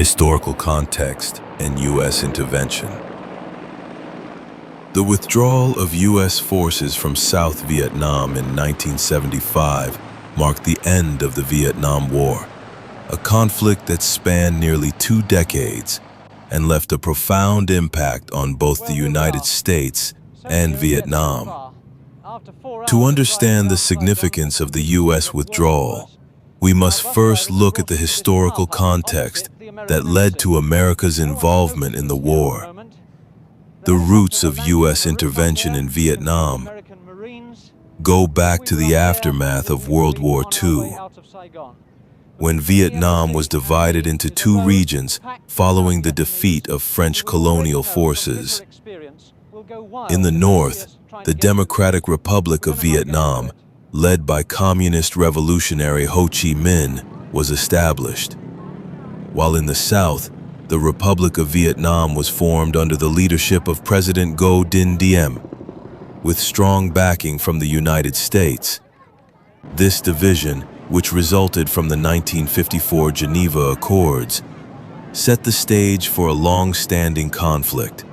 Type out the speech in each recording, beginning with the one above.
Historical context and U.S. intervention. The withdrawal of U.S. forces from South Vietnam in 1975 marked the end of the Vietnam War, a conflict that spanned nearly 2 decades and left a profound impact on both the United States and Vietnam. To understand the significance of the U.S. withdrawal, we must first look at the historical context that led to America's involvement in the war. The roots of U.S. intervention in Vietnam go back to the aftermath of World War II, when Vietnam was divided into 2 regions following the defeat of French colonial forces. In the north, the Democratic Republic of Vietnam, led by communist revolutionary Ho Chi Minh, was established, while in the south, the Republic of Vietnam was formed under the leadership of President Ngo Dinh Diem, with strong backing from the United States. This division, which resulted from the 1954 Geneva Accords, set the stage for a long-standing conflict.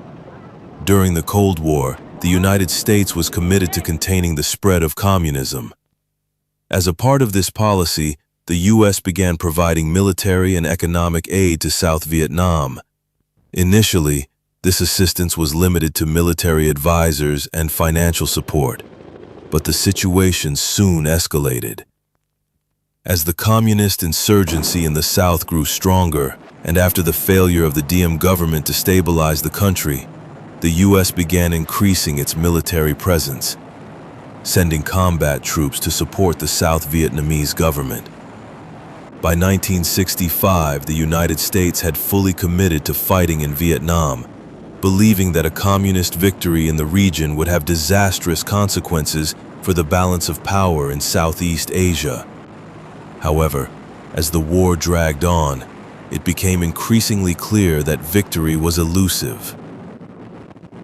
During the Cold War, the United States was committed to containing the spread of communism. As a part of this policy, the U.S. began providing military and economic aid to South Vietnam. Initially, this assistance was limited to military advisors and financial support, but the situation soon escalated. As the communist insurgency in the South grew stronger, and after the failure of the Diem government to stabilize the country, the U.S. began increasing its military presence, sending combat troops to support the South Vietnamese government. By 1965, the United States had fully committed to fighting in Vietnam, believing that a communist victory in the region would have disastrous consequences for the balance of power in Southeast Asia. However, as the war dragged on, it became increasingly clear that victory was elusive.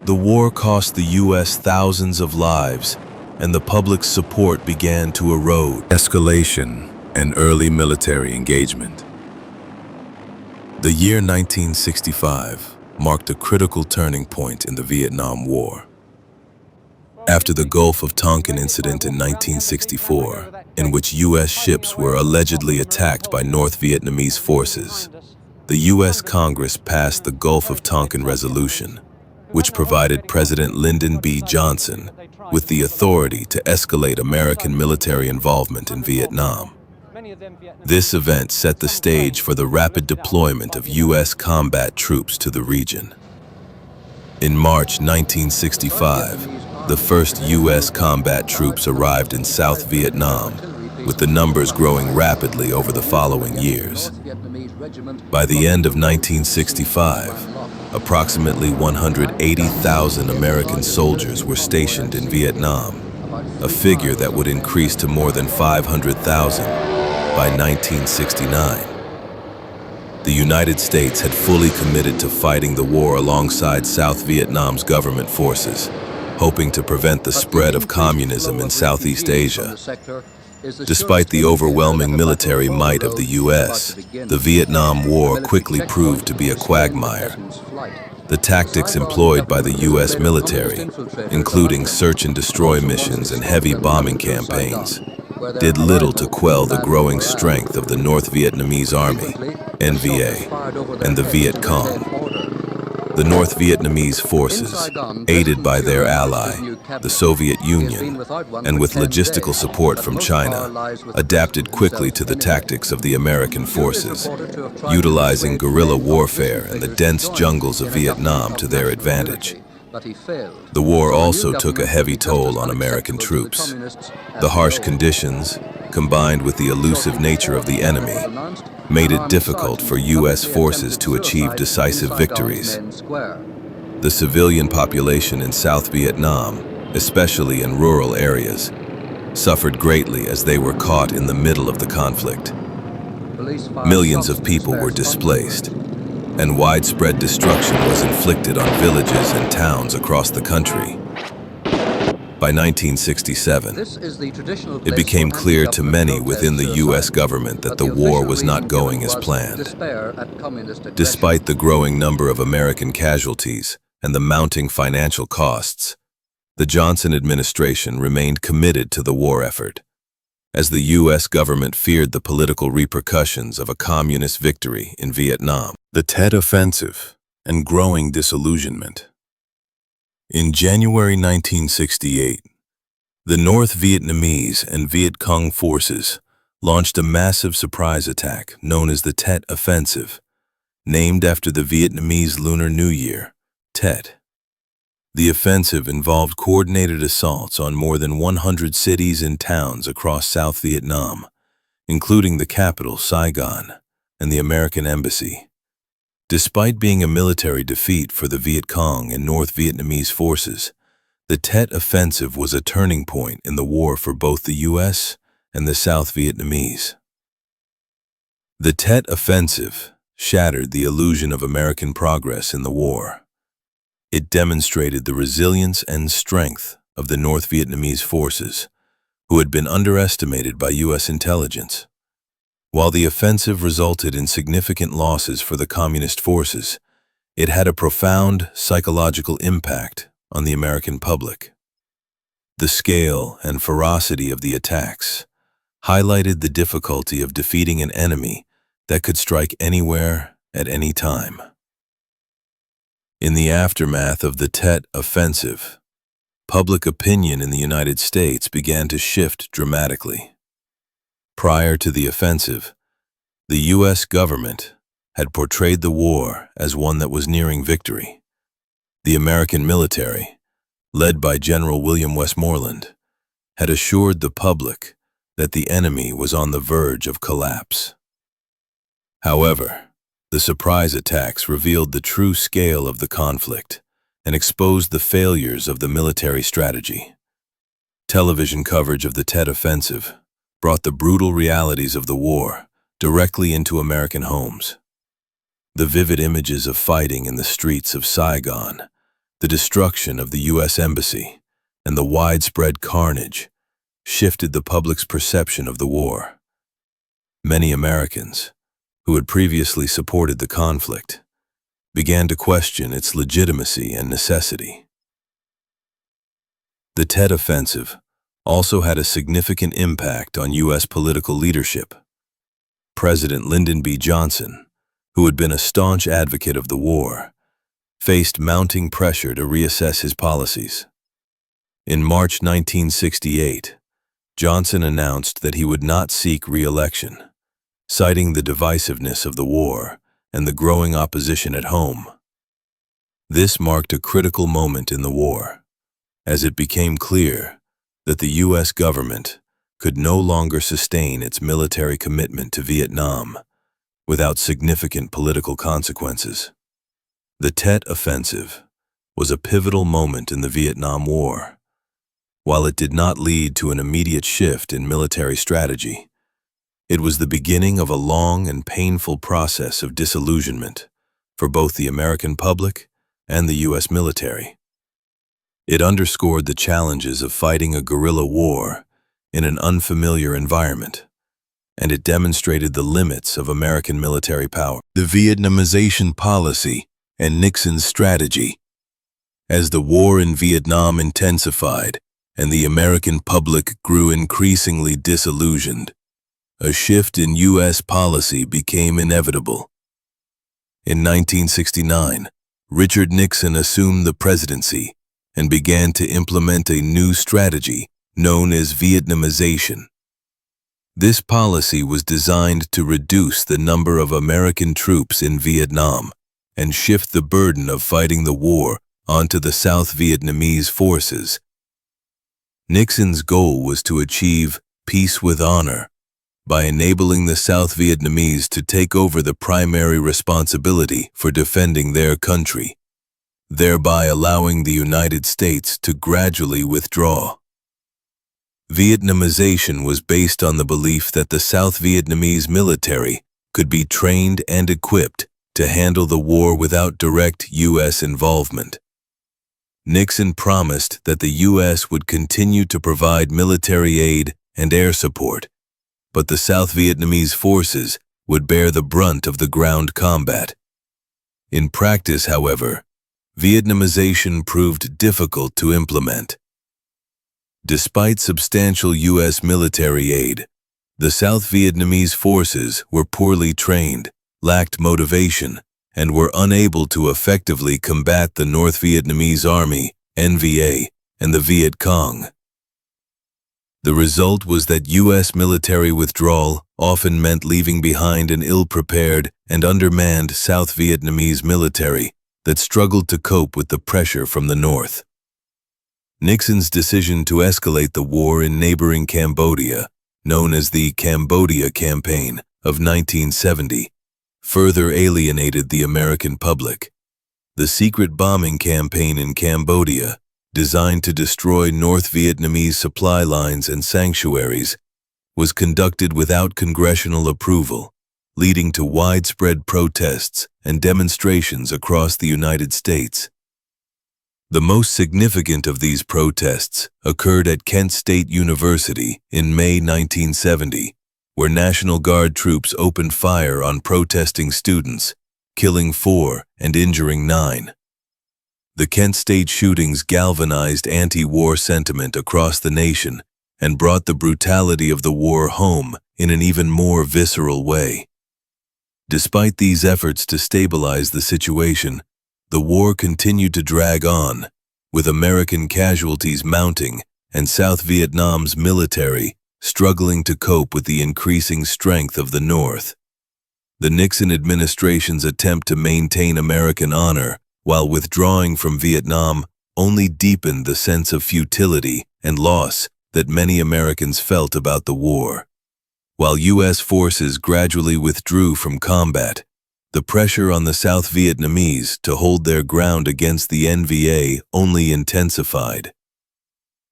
The war cost the U.S. thousands of lives, and the public's support began to erode. Escalation and early military engagement. The year 1965 marked a critical turning point in the Vietnam War. After the Gulf of Tonkin incident in 1964, in which U.S. ships were allegedly attacked by North Vietnamese forces, the U.S. Congress passed the Gulf of Tonkin Resolution, which provided President Lyndon B. Johnson with the authority to escalate American military involvement in Vietnam. This event set the stage for the rapid deployment of U.S. combat troops to the region. In March 1965, the first U.S. combat troops arrived in South Vietnam, with the numbers growing rapidly over the following years. By the end of 1965, approximately 180,000 American soldiers were stationed in Vietnam, a figure that would increase to more than 500,000 by 1969. The United States had fully committed to fighting the war alongside South Vietnam's government forces, hoping to prevent the spread of communism in Southeast Asia. Despite the overwhelming military might of the U.S., the Vietnam War quickly proved to be a quagmire. The tactics employed by the U.S. military, including search and destroy missions and heavy bombing campaigns, did little to quell the growing strength of the North Vietnamese Army, NVA, and the Viet Cong. The North Vietnamese forces, aided by their ally, the Soviet Union, and with logistical support from China, adapted quickly to the tactics of the American forces, utilizing guerrilla warfare and the dense jungles of Vietnam to their advantage. The war also took a heavy toll on American troops. The harsh conditions, combined with the elusive nature of the enemy, made it difficult for U.S. forces to achieve decisive victories. The civilian population in South Vietnam, especially in rural areas, suffered greatly as they were caught in the middle of the conflict. Millions of people were displaced, and widespread destruction was inflicted on villages and towns across the country. By 1967, This is the traditional it place became for clear to many anti-government within the protests U.S. aside, government that but the the war official was reason not going given as was planned. despair at communist aggression. Despite the growing number of American casualties and the mounting financial costs, the Johnson administration remained committed to the war effort, as the U.S. government feared the political repercussions of a communist victory in Vietnam. The Tet Offensive and growing disillusionment. In January 1968, the North Vietnamese and Viet Cong forces launched a massive surprise attack known as the Tet Offensive, named after the Vietnamese Lunar New Year, Tet. The offensive involved coordinated assaults on more than 100 cities and towns across South Vietnam, including the capital, Saigon, and the American Embassy. Despite being a military defeat for the Viet Cong and North Vietnamese forces, the Tet Offensive was a turning point in the war for both the U.S. and the South Vietnamese. The Tet Offensive shattered the illusion of American progress in the war. It demonstrated the resilience and strength of the North Vietnamese forces, who had been underestimated by U.S. intelligence. While the offensive resulted in significant losses for the communist forces, it had a profound psychological impact on the American public. The scale and ferocity of the attacks highlighted the difficulty of defeating an enemy that could strike anywhere at any time. In the aftermath of the Tet Offensive, public opinion in the United States began to shift dramatically. Prior to the offensive, the U.S. government had portrayed the war as one that was nearing victory. The American military, led by General William Westmoreland, had assured the public that the enemy was on the verge of collapse. However, the surprise attacks revealed the true scale of the conflict and exposed the failures of the military strategy. Television coverage of the Tet Offensive brought the brutal realities of the war directly into American homes. The vivid images of fighting in the streets of Saigon, the destruction of the U.S. Embassy, and the widespread carnage shifted the public's perception of the war. Many Americans, who had previously supported the conflict, began to question its legitimacy and necessity. The Tet Offensive also had a significant impact on U.S. political leadership. President Lyndon B. Johnson, who had been a staunch advocate of the war, faced mounting pressure to reassess his policies. In March 1968, Johnson announced that he would not seek re-election, citing the divisiveness of the war and the growing opposition at home. This marked a critical moment in the war, as it became clear that the U.S. government could no longer sustain its military commitment to Vietnam without significant political consequences. The Tet Offensive was a pivotal moment in the Vietnam War. While it did not lead to an immediate shift in military strategy, it was the beginning of a long and painful process of disillusionment for both the American public and the U.S. military. It underscored the challenges of fighting a guerrilla war in an unfamiliar environment, and it demonstrated the limits of American military power. The Vietnamization policy and Nixon's strategy. As the war in Vietnam intensified and the American public grew increasingly disillusioned, a shift in U.S. policy became inevitable. In 1969, Richard Nixon assumed the presidency and began to implement a new strategy known as Vietnamization. This policy was designed to reduce the number of American troops in Vietnam and shift the burden of fighting the war onto the South Vietnamese forces. Nixon's goal was to achieve peace with honor by enabling the South Vietnamese to take over the primary responsibility for defending their country, thereby allowing the United States to gradually withdraw. Vietnamization was based on the belief that the South Vietnamese military could be trained and equipped to handle the war without direct U.S. involvement. Nixon promised that the U.S. would continue to provide military aid and air support, but the South Vietnamese forces would bear the brunt of the ground combat. In practice, however, Vietnamization proved difficult to implement. Despite substantial U.S. military aid, the South Vietnamese forces were poorly trained, lacked motivation, and were unable to effectively combat the North Vietnamese Army, NVA, and the Viet Cong. The result was that U.S. military withdrawal often meant leaving behind an ill-prepared and undermanned South Vietnamese military that struggled to cope with the pressure from the North. Nixon's decision to escalate the war in neighboring Cambodia, known as the Cambodia Campaign of 1970, further alienated the American public. The secret bombing campaign in Cambodia, designed to destroy North Vietnamese supply lines and sanctuaries, was conducted without congressional approval, leading to widespread protests and demonstrations across the United States. The most significant of these protests occurred at Kent State University in May 1970, where National Guard troops opened fire on protesting students, killing 4 and injuring 9. The Kent State shootings galvanized anti-war sentiment across the nation and brought the brutality of the war home in an even more visceral way. Despite these efforts to stabilize the situation, the war continued to drag on, with American casualties mounting and South Vietnam's military struggling to cope with the increasing strength of the North. The Nixon administration's attempt to maintain American honor while withdrawing from Vietnam only deepened the sense of futility and loss that many Americans felt about the war. While U.S. forces gradually withdrew from combat, the pressure on the South Vietnamese to hold their ground against the NVA only intensified.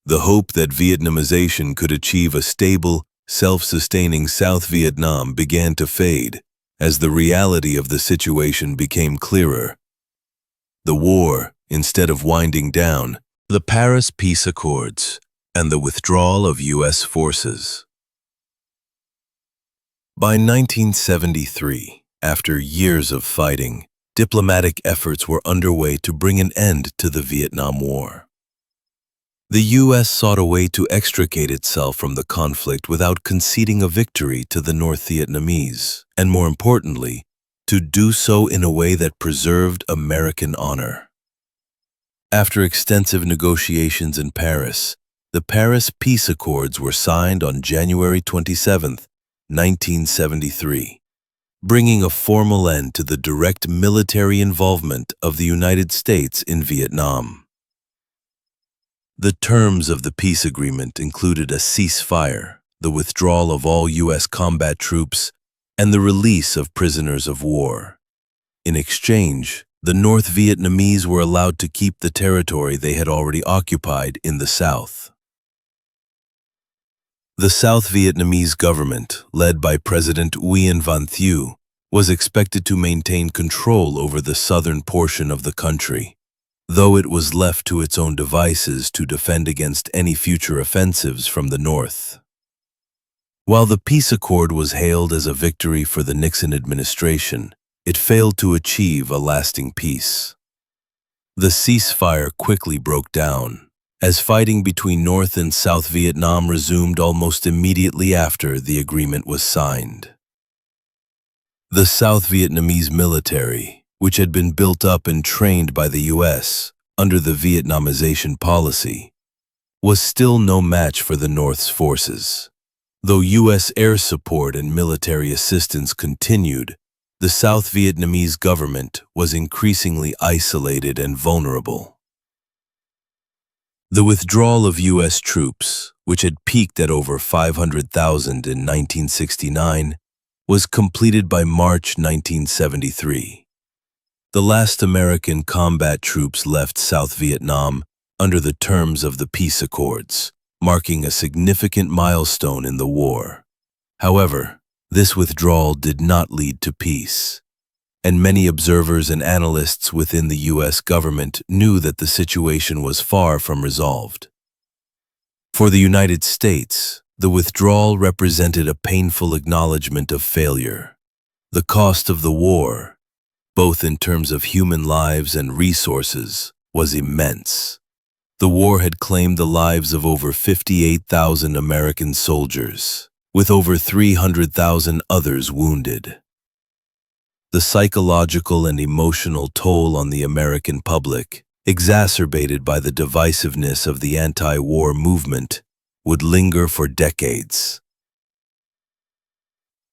The hope that Vietnamization could achieve a stable, self-sustaining South Vietnam began to fade as the reality of the situation became clearer. The war, instead of winding down, the Paris Peace Accords, and the withdrawal of U.S. forces. By 1973, after years of fighting, diplomatic efforts were underway to bring an end to the Vietnam War. The U.S. sought a way to extricate itself from the conflict without conceding a victory to the North Vietnamese, and more importantly, to do so in a way that preserved American honor. After extensive negotiations in Paris, the Paris Peace Accords were signed on January 27, 1973. Bringing a formal end to the direct military involvement of the United States in Vietnam. The terms of the peace agreement included a ceasefire, the withdrawal of all U.S. combat troops, and the release of prisoners of war. In exchange, the North Vietnamese were allowed to keep the territory they had already occupied in the South. The South Vietnamese government, led by President Nguyen Van Thieu, was expected to maintain control over the southern portion of the country, though it was left to its own devices to defend against any future offensives from the north. While the peace accord was hailed as a victory for the Nixon administration, it failed to achieve a lasting peace. The ceasefire quickly broke down, as fighting between North and South Vietnam resumed almost immediately after the agreement was signed. The South Vietnamese military, which had been built up and trained by the U.S. under the Vietnamization policy, was still no match for the North's forces. Though U.S. air support and military assistance continued, the South Vietnamese government was increasingly isolated and vulnerable. The withdrawal of U.S. troops, which had peaked at over 500,000 in 1969, was completed by March 1973. The last American combat troops left South Vietnam under the terms of the peace accords, marking a significant milestone in the war. However, this withdrawal did not lead to peace. and many observers and analysts within the U.S. government knew that the situation was far from resolved. For the United States, the withdrawal represented a painful acknowledgement of failure. The cost of the war, both in terms of human lives and resources, was immense. The war had claimed the lives of over 58,000 American soldiers, with over 300,000 others wounded. The psychological and emotional toll on the American public, exacerbated by the divisiveness of the anti-war movement, would linger for decades.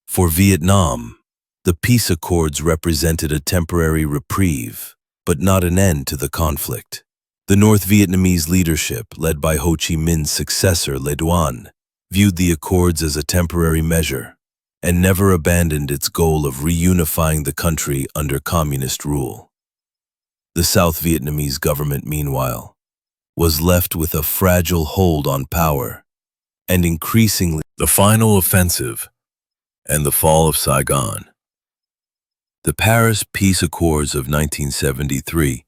For Vietnam, the peace accords represented a temporary reprieve, but not an end to the conflict. The North Vietnamese leadership, led by Ho Chi Minh's successor, Le Duan, viewed the accords as a temporary measure and never abandoned its goal of reunifying the country under communist rule. The South Vietnamese government, meanwhile, was left with a fragile hold on power, and increasingly the final offensive and the fall of Saigon. The Paris Peace Accords of 1973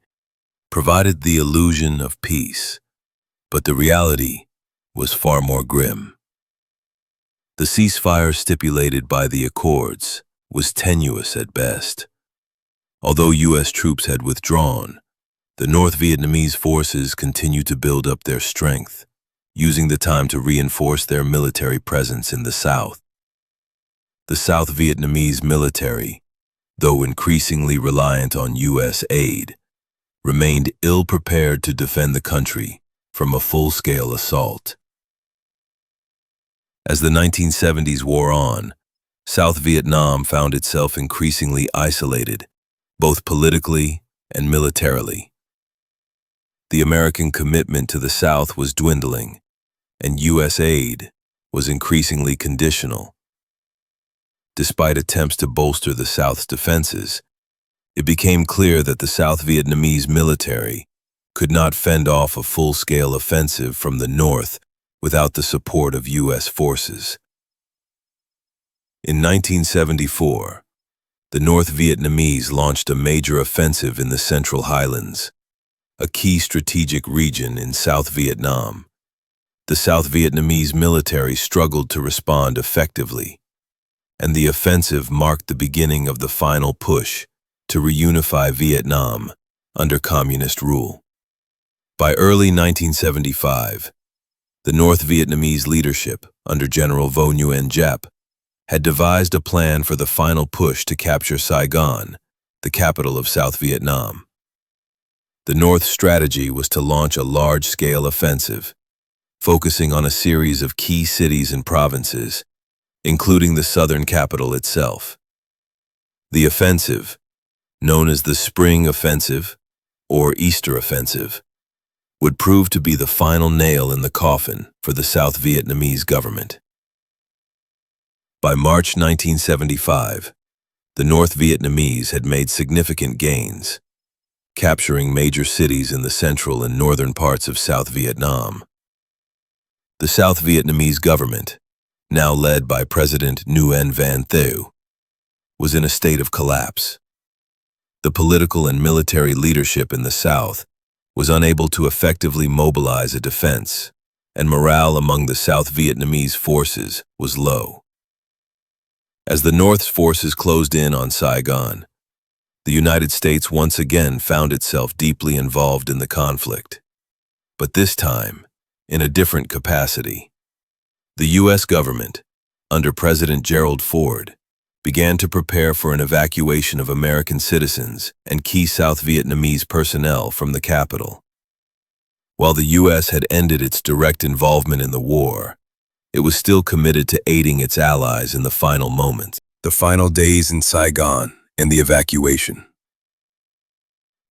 provided the illusion of peace, but the reality was far more grim. The ceasefire stipulated by the accords was tenuous at best. Although U.S. troops had withdrawn, the North Vietnamese forces continued to build up their strength, using the time to reinforce their military presence in the south. The South Vietnamese military, though increasingly reliant on U.S. aid, remained ill-prepared to defend the country from a full-scale assault. As the 1970s wore on, South Vietnam found itself increasingly isolated, both politically and militarily. The American commitment to the South was dwindling, and U.S. aid was increasingly conditional. Despite attempts to bolster the South's defenses, it became clear that the South Vietnamese military could not fend off a full-scale offensive from the north without the support of U.S. forces. In 1974, the North Vietnamese launched a major offensive in the Central Highlands, a key strategic region in South Vietnam. The South Vietnamese military struggled to respond effectively, and the offensive marked the beginning of the final push to reunify Vietnam under communist rule. By early 1975, the North Vietnamese leadership, under General Vo Nguyen Giap, had devised a plan for the final push to capture Saigon, the capital of South Vietnam. The North's strategy was to launch a large-scale offensive, focusing on a series of key cities and provinces, including the southern capital itself. The offensive, known as the Spring Offensive or Easter Offensive, would prove to be the final nail in the coffin for the South Vietnamese government. By March 1975, the North Vietnamese had made significant gains, capturing major cities in the central and northern parts of South Vietnam. The South Vietnamese government, now led by President Nguyen Van Thieu, was in a state of collapse. The political and military leadership in the South was unable to effectively mobilize a defense, and morale among the South Vietnamese forces was low. As the North's forces closed in on Saigon, the United States once again found itself deeply involved in the conflict, but this time in a different capacity. The U.S. government, under President Gerald Ford, began to prepare for an evacuation of American citizens and key South Vietnamese personnel from the capital. While the U.S. had ended its direct involvement in the war, it was still committed to aiding its allies in the final moments, the final days in Saigon, and the evacuation.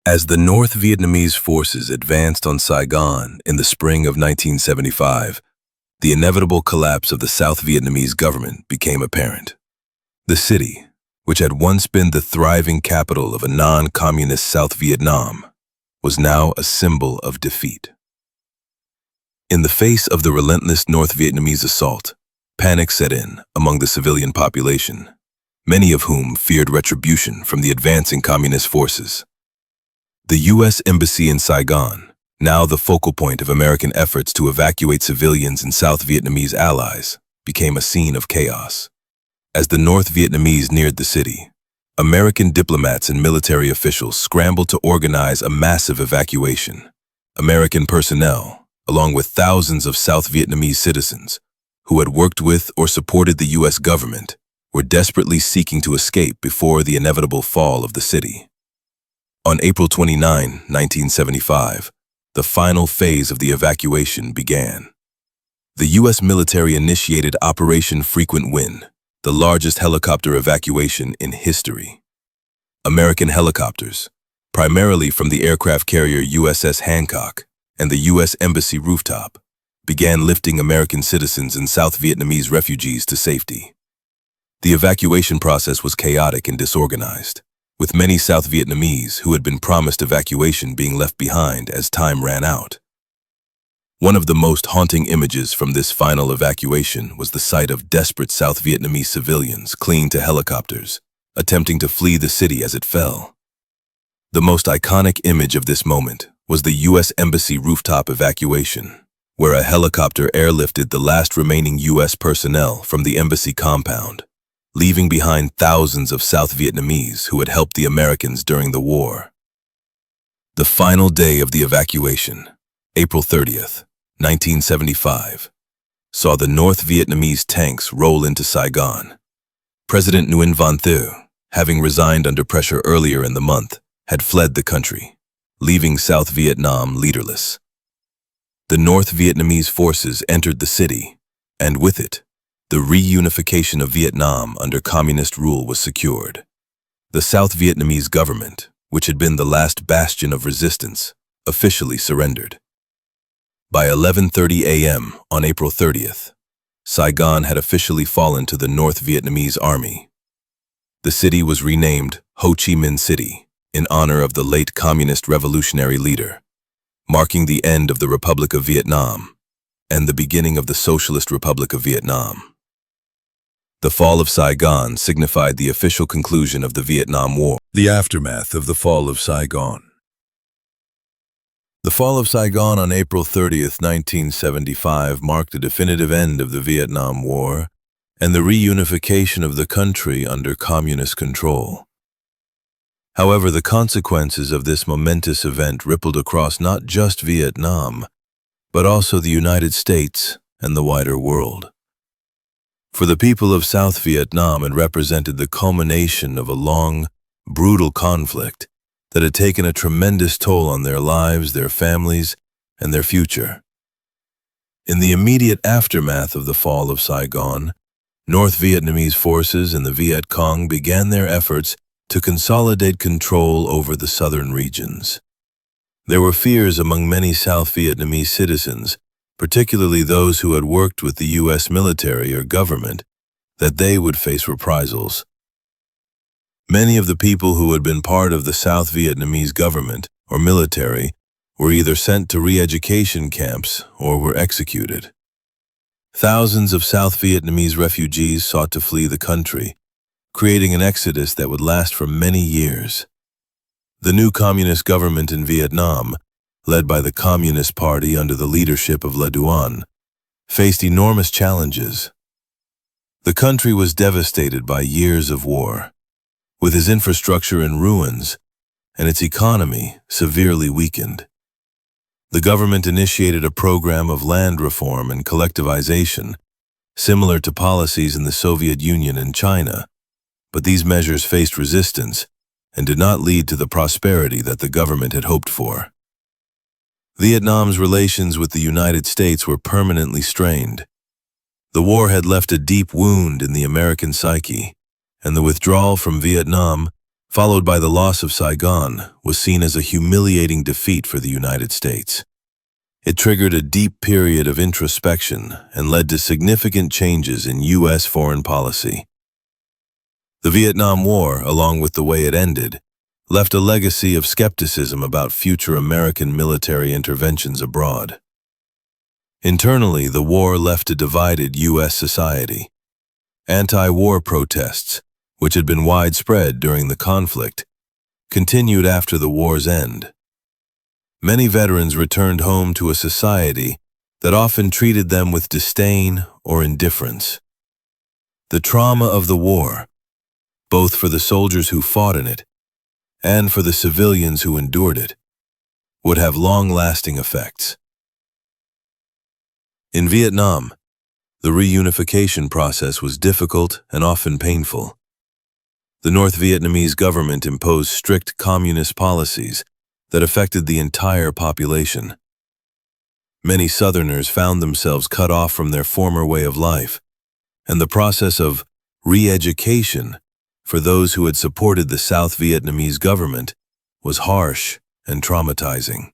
As the North Vietnamese forces advanced on Saigon in the spring of 1975, the inevitable collapse of the South Vietnamese government became apparent. The city, which had once been the thriving capital of a non-communist South Vietnam, was now a symbol of defeat. In the face of the relentless North Vietnamese assault, panic set in among the civilian population. many of whom feared retribution from the advancing communist forces. The U.S. Embassy in Saigon, now the focal point of American efforts to evacuate civilians and South Vietnamese allies, became a scene of chaos. As the North Vietnamese neared the city, American diplomats and military officials scrambled to organize a massive evacuation. American personnel, along with thousands of South Vietnamese citizens who had worked with or supported the U.S. government, were desperately seeking to escape before the inevitable fall of the city. On April 29, 1975, the final phase of the evacuation began. The U.S. military initiated Operation Frequent Wind, the largest helicopter evacuation in history. American helicopters, primarily from the aircraft carrier USS Hancock and the U.S. Embassy rooftop, began lifting American citizens and South Vietnamese refugees to safety. The evacuation process was chaotic and disorganized, with many South Vietnamese who had been promised evacuation being left behind as time ran out. One of the most haunting images from this final evacuation was the sight of desperate South Vietnamese civilians clinging to helicopters, attempting to flee the city as it fell. The most iconic image of this moment was the U.S. Embassy rooftop evacuation, where a helicopter airlifted the last remaining U.S. personnel from the embassy compound, leaving behind thousands of South Vietnamese who had helped the Americans during the war. The final day of the evacuation, April 30th, 1975, saw the North Vietnamese tanks roll into Saigon. President Nguyen Van Thieu, having resigned under pressure earlier in the month, had fled the country, leaving South Vietnam leaderless. The North Vietnamese forces entered the city, and with it, the reunification of Vietnam under communist rule was secured. The South Vietnamese government, which had been the last bastion of resistance, officially surrendered. By 11:30 a.m. on April 30th, Saigon had officially fallen to the North Vietnamese army. The city was renamed Ho Chi Minh City in honor of the late communist revolutionary leader, marking the end of the Republic of Vietnam and the beginning of the Socialist Republic of Vietnam. The fall of Saigon signified the official conclusion of the Vietnam War. The aftermath of the fall of Saigon. The fall of Saigon on April 30th, 1975 marked the definitive end of the Vietnam War and the reunification of the country under communist control. However, the consequences of this momentous event rippled across not just Vietnam, but also the United States and the wider world. For the people of South Vietnam, it represented the culmination of a long, brutal conflict that had taken a tremendous toll on their lives, their families, and their future. In the immediate aftermath of the fall of Saigon, North Vietnamese forces and the Viet Cong began their efforts to consolidate control over the southern regions. There were fears among many South Vietnamese citizens, particularly those who had worked with the U.S. military or government, that they would face reprisals. Many of the people who had been part of the South Vietnamese government or military were either sent to re-education camps or were executed. Thousands of South Vietnamese refugees sought to flee the country, creating an exodus that would last for many years. The new communist government in Vietnam, led by the Communist Party under the leadership of Le Duan, faced enormous challenges. The country was devastated by years of war, with its infrastructure in ruins and its economy severely weakened. The government initiated a program of land reform and collectivization, similar to policies in the Soviet Union and China, but these measures faced resistance and did not lead to the prosperity that the government had hoped for. Vietnam's relations with the United States were permanently strained. The war had left a deep wound in the American psyche, and the withdrawal from Vietnam, followed by the loss of Saigon, was seen as a humiliating defeat for the United States. It triggered a deep period of introspection and led to significant changes in U.S. foreign policy. The Vietnam War, along with the way it ended, left a legacy of skepticism about future American military interventions abroad. Internally, the war left a divided U.S. society. Anti-war protests, which had been widespread during the conflict, continued after the war's end. Many veterans returned home to a society that often treated them with disdain or indifference. The trauma of the war, both for the soldiers who fought in it and for the civilians who endured it, would have long-lasting effects. In Vietnam, the reunification process was difficult and often painful. The North Vietnamese government imposed strict communist policies that affected the entire population. Many Southerners found themselves cut off from their former way of life, and the process of re-education for those who had supported the South Vietnamese government was harsh and traumatizing.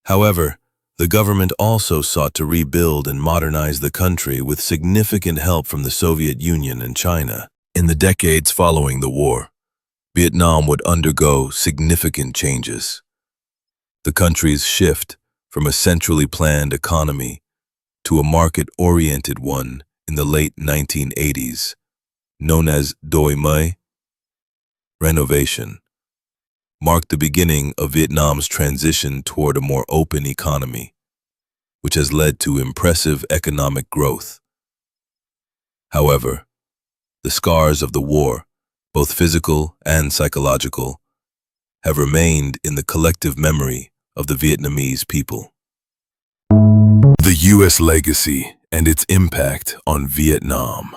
However, the government also sought to rebuild and modernize the country with significant help from the Soviet Union and China. In the decades following the war, Vietnam would undergo significant changes. The country's shift from a centrally planned economy to a market-oriented one in the late 1980s, known as Doi Mai, renovation, marked the beginning of Vietnam's transition toward a more open economy, which has led to impressive economic growth. However, the scars of the war, both physical and psychological, have remained in the collective memory of the Vietnamese people. The U.S. legacy and its impact on Vietnam.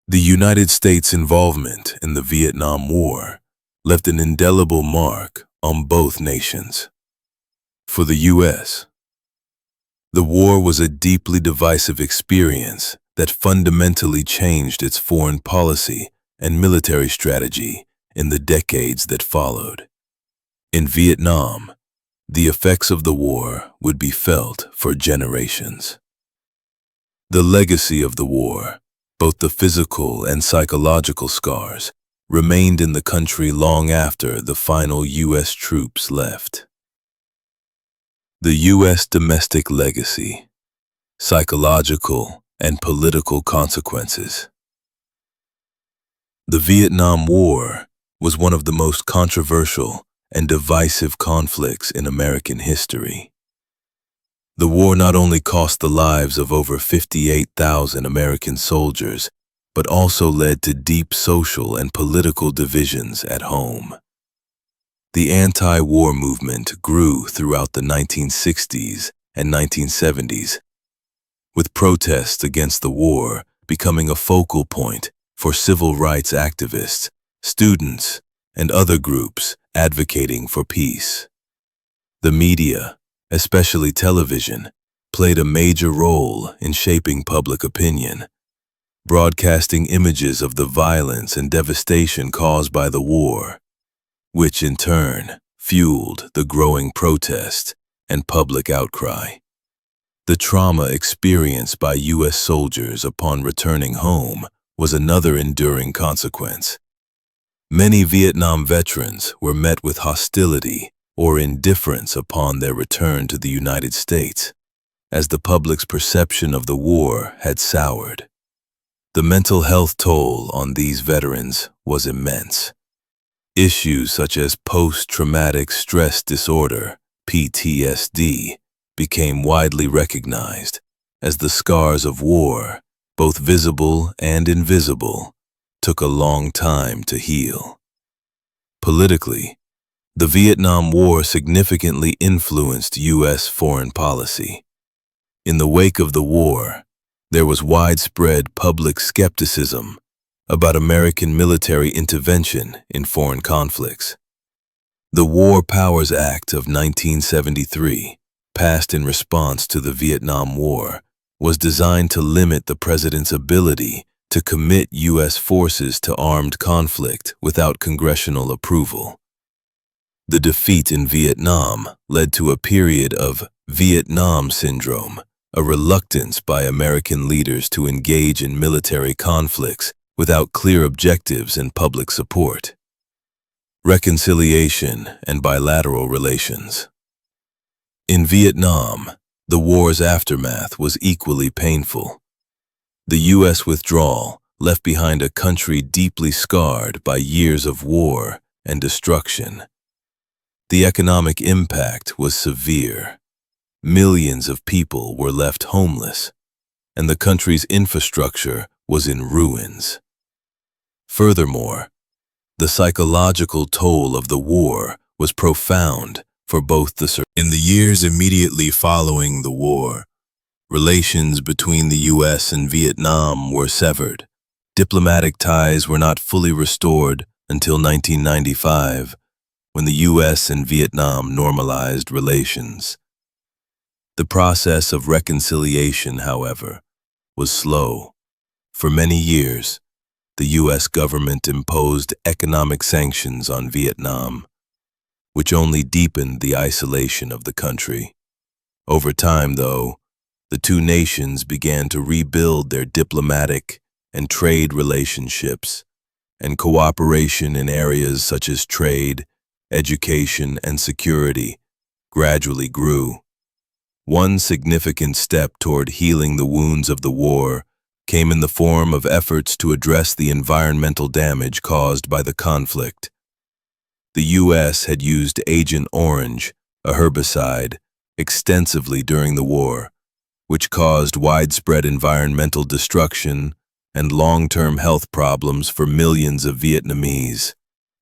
The United States' involvement in the Vietnam War left an indelible mark on both nations. For the U.S., the war was a deeply divisive experience that fundamentally changed its foreign policy and military strategy in the decades that followed. In Vietnam, the effects of the war would be felt for generations. The legacy of the war, both the physical and psychological scars, remained in the country long after the final U.S. troops left. The U.S. domestic legacy, psychological and political consequences. The Vietnam War was one of the most controversial and divisive conflicts in American history. The war not only cost the lives of over 58,000 American soldiers, but also led to deep social and political divisions at home. The anti-war movement grew throughout the 1960s and 1970s, with protests against the war becoming a focal point for civil rights activists, students, and other groups advocating for peace. The media, especially television, played a major role in shaping public opinion, broadcasting images of the violence and devastation caused by the war, which in turn fueled the growing protest and public outcry. The trauma experienced by U.S. soldiers upon returning home was another enduring consequence. Many Vietnam veterans were met with hostility or indifference upon their return to the United States, as the public's perception of the war had soured. The mental health toll on these veterans was immense. Issues such as post-traumatic stress disorder, PTSD, became widely recognized as the scars of war, both visible and invisible, took a long time to heal. Politically, the Vietnam War significantly influenced U.S. foreign policy. In the wake of the war, there was widespread public skepticism about American military intervention in foreign conflicts. The War Powers Act of 1973, passed in response to the Vietnam War, was designed to limit the president's ability to commit U.S. forces to armed conflict without congressional approval. The defeat in Vietnam led to a period of Vietnam syndrome, a reluctance by American leaders to engage in military conflicts without clear objectives and public support. Reconciliation and bilateral relations. In Vietnam, the war's aftermath was equally painful. The U.S. withdrawal left behind a country deeply scarred by years of war and destruction. The economic impact was severe. Millions of people were left homeless, and the country's infrastructure was in ruins. Furthermore, the psychological toll of the war was profound for both the survivors. In the years immediately following the war, relations between the U.S. and Vietnam were severed. Diplomatic ties were not fully restored until 1995, when the U.S. and Vietnam normalized relations. The process of reconciliation, however, was slow. For many years, the U.S. government imposed economic sanctions on Vietnam, which only deepened the isolation of the country. Over time, though, the two nations began to rebuild their diplomatic and trade relationships, and cooperation in areas such as trade, education, and security gradually grew. One significant step toward healing the wounds of the war came in the form of efforts to address the environmental damage caused by the conflict. The U.S. had used Agent Orange, a herbicide, extensively during the war, which caused widespread environmental destruction and long-term health problems for millions of Vietnamese.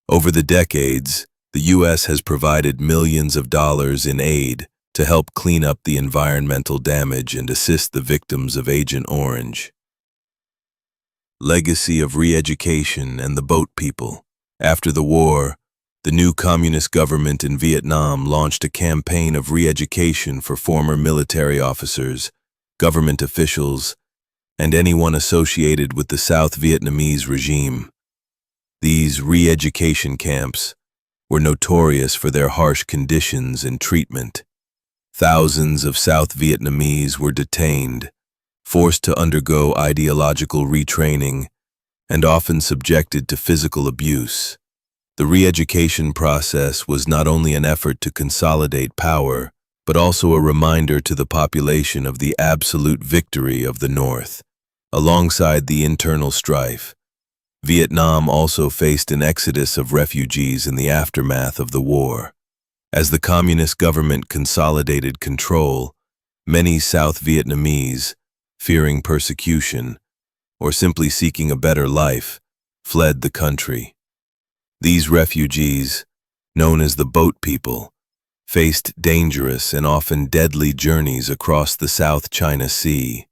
Over the decades, the U.S. has provided millions of dollars in aid to help clean up the environmental damage and assist the victims of Agent Orange. Legacy of re-education and the boat people. After the war, the new communist government in Vietnam launched a campaign of re-education for former military officers, government officials, and anyone associated with the South Vietnamese regime. These re-education camps were notorious for their harsh conditions and treatment. Thousands of South Vietnamese were detained, forced to undergo ideological retraining, and often subjected to physical abuse. The re-education process was not only an effort to consolidate power, but also a reminder to the population of the absolute victory of the North. Alongside the internal strife, Vietnam also faced an exodus of refugees in the aftermath of the war. As the communist government consolidated control, many South Vietnamese, fearing persecution, or simply seeking a better life, fled the country. These refugees, known as the boat people, faced dangerous and often deadly journeys across the South China Sea.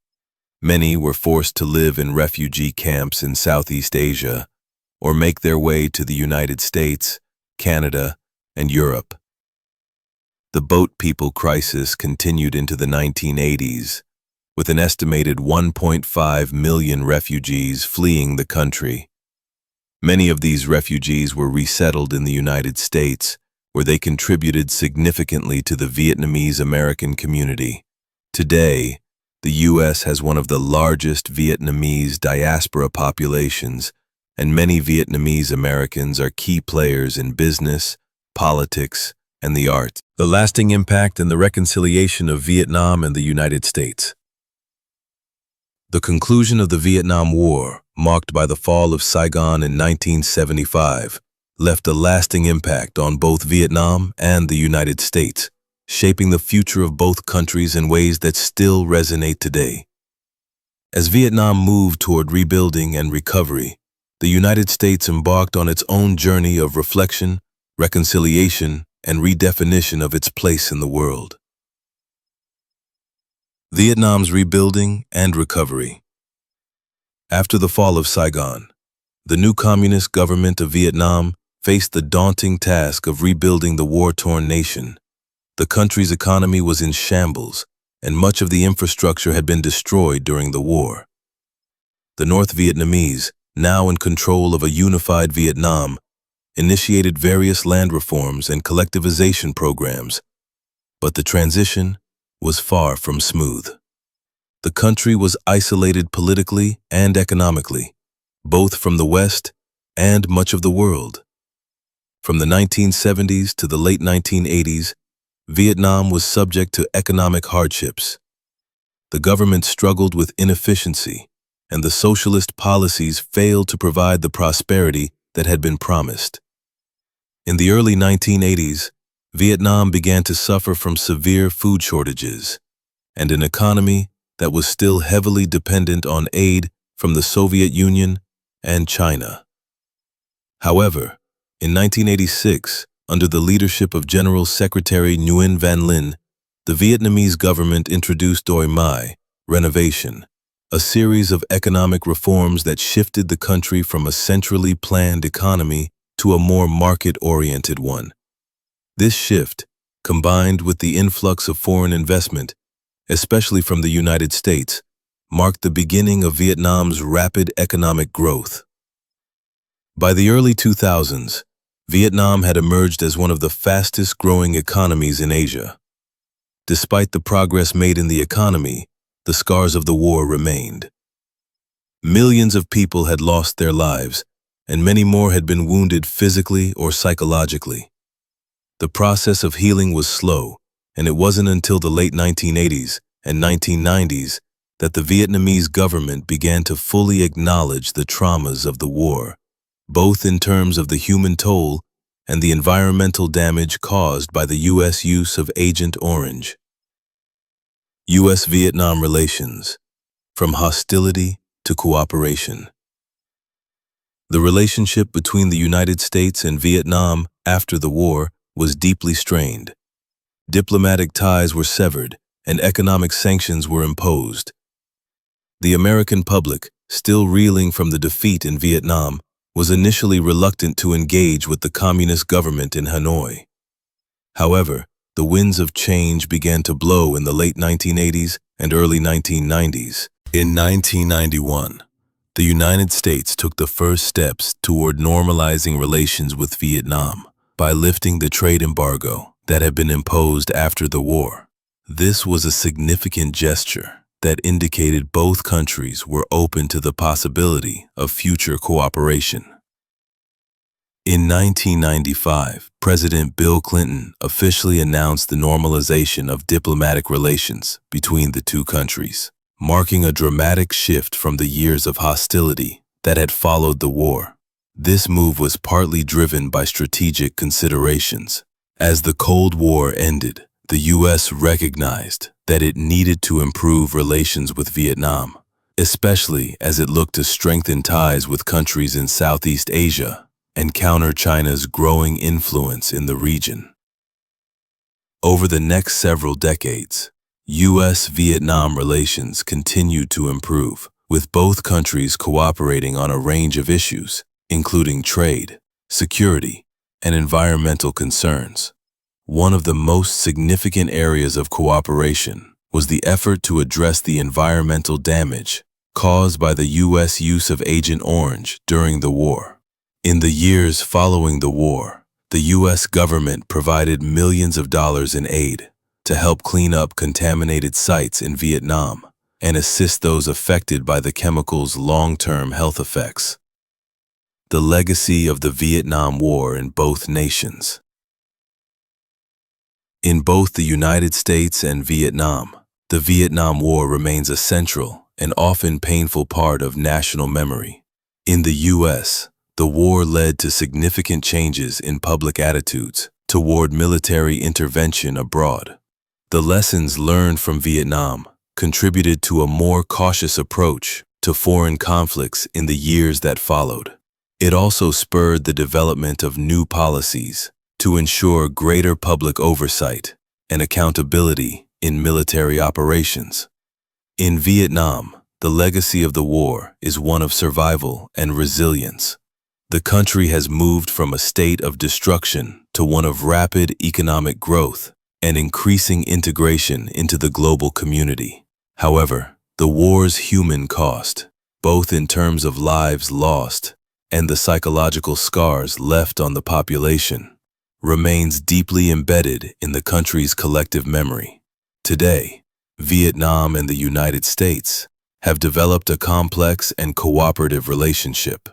Many were forced to live in refugee camps in Southeast Asia or make their way to the United States, Canada, and Europe. The boat people crisis continued into the 1980s, with an estimated 1.5 million refugees fleeing the country. Many of these refugees were resettled in the United States, where they contributed significantly to the Vietnamese American community. Today, the U.S. has one of the largest Vietnamese diaspora populations, and many Vietnamese Americans are key players in business, politics, and the arts. The lasting impact and the reconciliation of Vietnam and the United States. The conclusion of the Vietnam War, marked by the fall of Saigon in 1975, left a lasting impact on both Vietnam and the United States, shaping the future of both countries in ways that still resonate today. As Vietnam moved toward rebuilding and recovery, the United States embarked on its own journey of reflection, reconciliation, and redefinition of its place in the world. Vietnam's rebuilding and recovery. After the fall of Saigon, the new communist government of Vietnam faced the daunting task of rebuilding the war-torn nation. The country's economy was in shambles, and much of the infrastructure had been destroyed during the war. The North Vietnamese, now in control of a unified Vietnam, initiated various land reforms and collectivization programs, but the transition was far from smooth. The country was isolated politically and economically, both from the West and much of the world. From the 1970s to the late 1980s, Vietnam was subject to economic hardships. The government struggled with inefficiency and the socialist policies failed to provide the prosperity that had been promised. In the early 1980s, Vietnam began to suffer from severe food shortages and an economy that was still heavily dependent on aid from the Soviet Union and China. However, in 1986, under the leadership of General Secretary Nguyen Van Linh, the Vietnamese government introduced Doi Mai, renovation, a series of economic reforms that shifted the country from a centrally planned economy to a more market-oriented one. This shift, combined with the influx of foreign investment, especially from the United States, marked the beginning of Vietnam's rapid economic growth. By the early 2000s, Vietnam had emerged as one of the fastest-growing economies in Asia. Despite the progress made in the economy, the scars of the war remained. Millions of people had lost their lives, and many more had been wounded physically or psychologically. The process of healing was slow, and it wasn't until the late 1980s and 1990s that the Vietnamese government began to fully acknowledge the traumas of the war, both in terms of the human toll and the environmental damage caused by the U.S. use of Agent Orange. U.S.-Vietnam relations, from hostility to cooperation. The relationship between the United States and Vietnam after the war was deeply strained. Diplomatic ties were severed and economic sanctions were imposed. The American public, still reeling from the defeat in Vietnam, was initially reluctant to engage with the communist government in Hanoi. However, the winds of change began to blow in the late 1980s and early 1990s. In 1991, the United States took the first steps toward normalizing relations with Vietnam by lifting the trade embargo that had been imposed after the war. This was a significant gesture that indicated both countries were open to the possibility of future cooperation. In 1995, President Bill Clinton officially announced the normalization of diplomatic relations between the two countries, marking a dramatic shift from the years of hostility that had followed the war. This move was partly driven by strategic considerations. As the Cold War ended, the U.S. recognized that it needed to improve relations with Vietnam, especially as it looked to strengthen ties with countries in Southeast Asia and counter China's growing influence in the region. Over the next several decades, U.S.-Vietnam relations continued to improve, with both countries cooperating on a range of issues, including trade, security, and environmental concerns. One of the most significant areas of cooperation was the effort to address the environmental damage caused by the U.S. use of Agent Orange during the war. In the years following the war, the U.S. government provided millions of dollars in aid to help clean up contaminated sites in Vietnam and assist those affected by the chemical's long-term health effects. The legacy of the Vietnam War in both nations. In both the United States and Vietnam, the Vietnam War remains a central and often painful part of national memory. In the U.S., the war led to significant changes in public attitudes toward military intervention abroad. The lessons learned from Vietnam contributed to a more cautious approach to foreign conflicts in the years that followed. It also spurred the development of new policies to ensure greater public oversight and accountability in military operations. In Vietnam, the legacy of the war is one of survival and resilience. The country has moved from a state of destruction to one of rapid economic growth and increasing integration into the global community. However, the war's human cost, both in terms of lives lost and the psychological scars left on the population, remains deeply embedded in the country's collective memory. Today, Vietnam and the United States have developed a complex and cooperative relationship.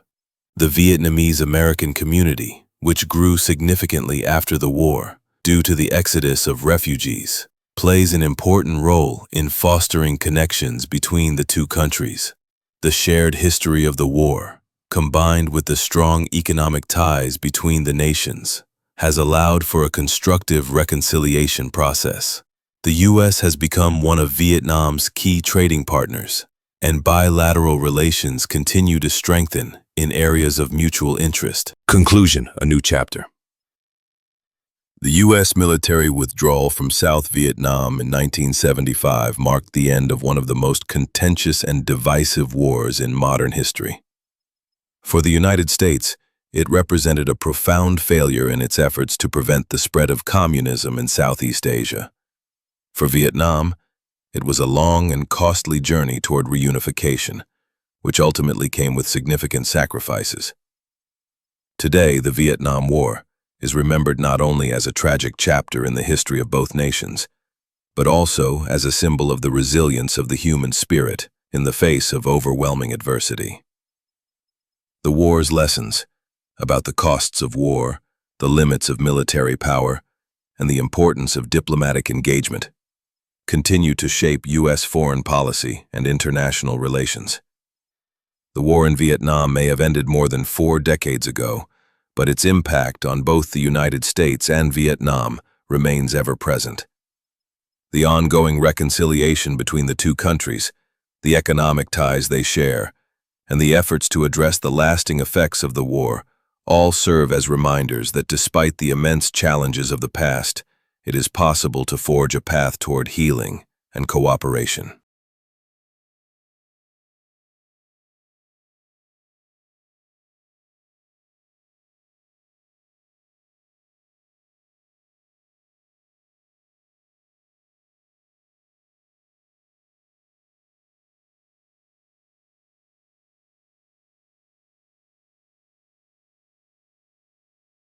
The Vietnamese American community, which grew significantly after the war due to the exodus of refugees, plays an important role in fostering connections between the two countries. The shared history of the war, combined with the strong economic ties between the nations, has allowed for a constructive reconciliation process. The U.S. has become one of Vietnam's key trading partners, and bilateral relations continue to strengthen in areas of mutual interest. Conclusion, a new chapter. The U.S. military withdrawal from South Vietnam in 1975 marked the end of one of the most contentious and divisive wars in modern history. For the United States, it represented a profound failure in its efforts to prevent the spread of communism in Southeast Asia. For Vietnam, it was a long and costly journey toward reunification, which ultimately came with significant sacrifices. Today, the Vietnam War is remembered not only as a tragic chapter in the history of both nations, but also as a symbol of the resilience of the human spirit in the face of overwhelming adversity. The war's lessons about the costs of war, the limits of military power, and the importance of diplomatic engagement continue to shape U.S. foreign policy and international relations. The war in Vietnam may have ended more than 4 decades ago, but its impact on both the United States and Vietnam remains ever present. The ongoing reconciliation between the two countries, the economic ties they share, and the efforts to address the lasting effects of the war all serve as reminders that despite the immense challenges of the past, it is possible to forge a path toward healing and cooperation.